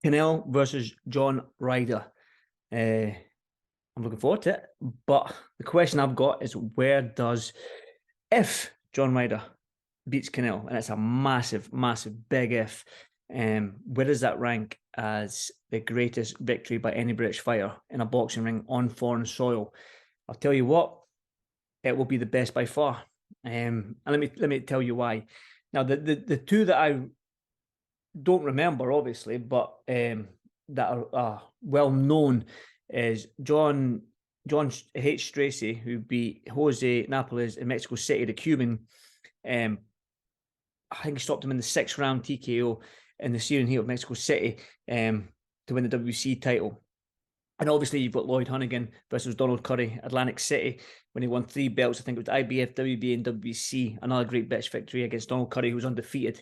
Canelo versus John Ryder. I'm looking forward to it. But the question I've got is, if John Ryder beats Canelo, and it's a massive, massive, big if, where does that rank as the greatest victory by any British fighter in a boxing ring on foreign soil? I'll tell you what, it will be the best by far. And let me tell you why. Now, the two that I don't remember, obviously, but that are well known is John H. Stracey, who beat Jose Napoles in Mexico City, the Cuban. I think he stopped him in the 6th round TKO in the Syrian heat of Mexico City to win the WC title. And obviously, you've got Lloyd Honeyghan versus Donald Curry, Atlantic City, when he won 3 belts. I think it was IBF, WBA, and WBC. Another great British victory against Donald Curry, who was undefeated.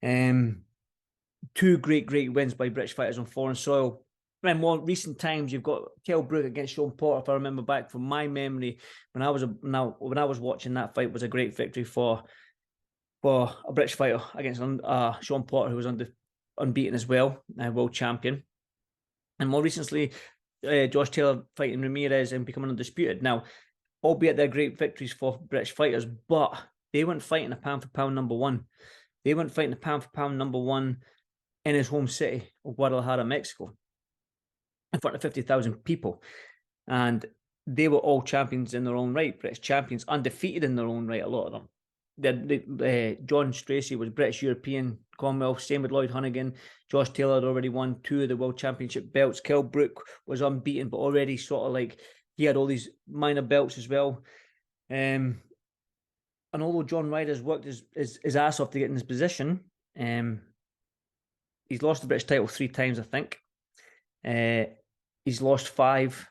2 great wins by British fighters on foreign soil. In more recent times, you've got Kell Brook against Sean Porter. If I remember back from my memory, when I was watching that fight, was a great victory for a British fighter against Sean Porter, who was unbeaten as well, world champion. And more recently, Josh Taylor fighting Ramirez and becoming undisputed. Now, albeit they're great victories for British fighters, but they weren't fighting a pound-for-pound number one. They weren't fighting a pound-for-pound number one in his home city of Guadalajara, Mexico, in front of 50,000 people. And they were all champions in their own right, British champions, undefeated in their own right, a lot of them. John Stracey was British, European, Commonwealth. Same with Lloyd Honeyghan. Josh Taylor had already won 2 of the World Championship belts. Kell Brook was unbeaten, but already sort of like he had all these minor belts as well. And although John Ryder's worked his ass off to get in this position, he's lost the British title 3 times, I think. He's lost 5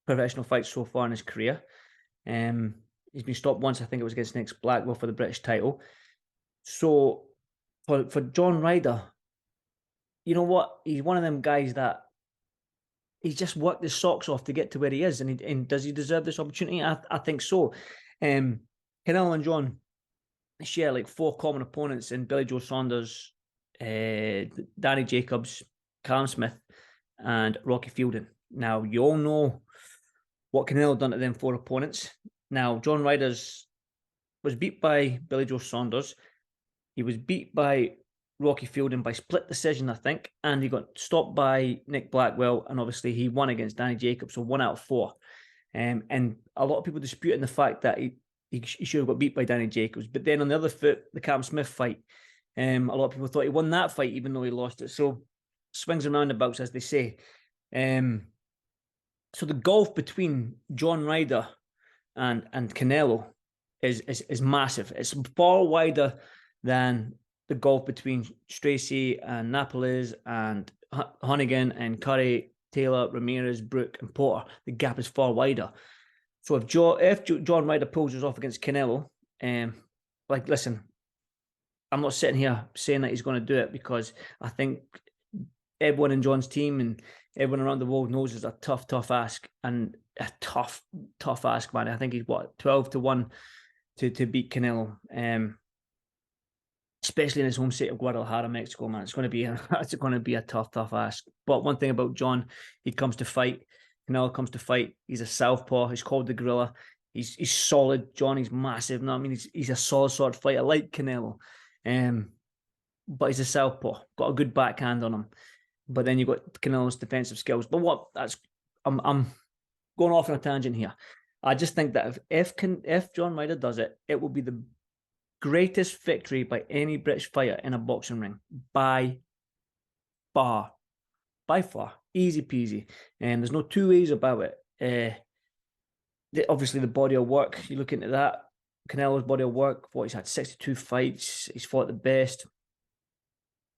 professional fights so far in his career. He's been stopped once, I think it was against Nick Blackwell for the British title. So for John Ryder, you know what? He's one of them guys that he's just worked his socks off to get to where he is. And does he deserve this opportunity? I think so. Canelo and John share like 4 common opponents in Billy Joe Saunders, Danny Jacobs, Callum Smith, and Rocky Fielding. Now, you all know what Canelo done to them 4 opponents. Now, John Ryder was beat by Billy Joe Saunders. He was beat by Rocky Fielding by split decision, I think, and he got stopped by Nick Blackwell, and obviously he won against Danny Jacobs, so 1 out of 4. And a lot of people disputing the fact that he should have got beat by Danny Jacobs. But then on the other foot, the Callum Smith fight, a lot of people thought he won that fight, even though he lost it. So swings and roundabouts, as they say. So the gulf between John Ryder and Canelo is massive. It's far wider than the gulf between Stracey and Napoles and Honeyghan and Curry, Taylor, Ramirez, Brook, and Porter. The gap is far wider. So if John Ryder pulls us off against Canelo, listen, I'm not sitting here saying that he's going to do it, because I think everyone in John's team and everyone around the world knows it's a tough ask, and a tough ask, man. I think he's 12-1 to beat Canelo, especially in his home state of Guadalajara, Mexico, man. It's going to be a tough ask. But one thing about John, he comes to fight. Canelo comes to fight. He's a southpaw. He's called the Gorilla. He's solid. John, he's massive. No, I mean, he's a solid sort of fighter like Canelo, but he's a southpaw. Got a good backhand on him. But then you've got Canelo's defensive skills. But I'm going off on a tangent here. I just think that if John Ryder does it, it will be the greatest victory by any British fighter in a boxing ring by far. Easy peasy. And there's no 2 ways about it. Obviously, the body of work, you look into that. Canelo's body of work, he's had 62 fights. He's fought the best.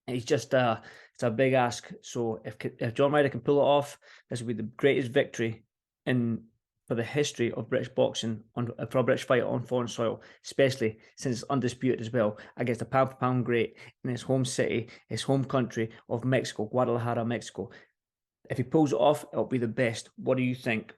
He's just it's a big ask. So if John Ryder can pull it off, this will be the greatest victory for the history of British boxing for a British fighter on foreign soil, especially since it's undisputed as well, against a pound-for-pound great in his home city, his home country of Mexico, Guadalajara, Mexico. If he pulls it off, it'll be the best. What do you think?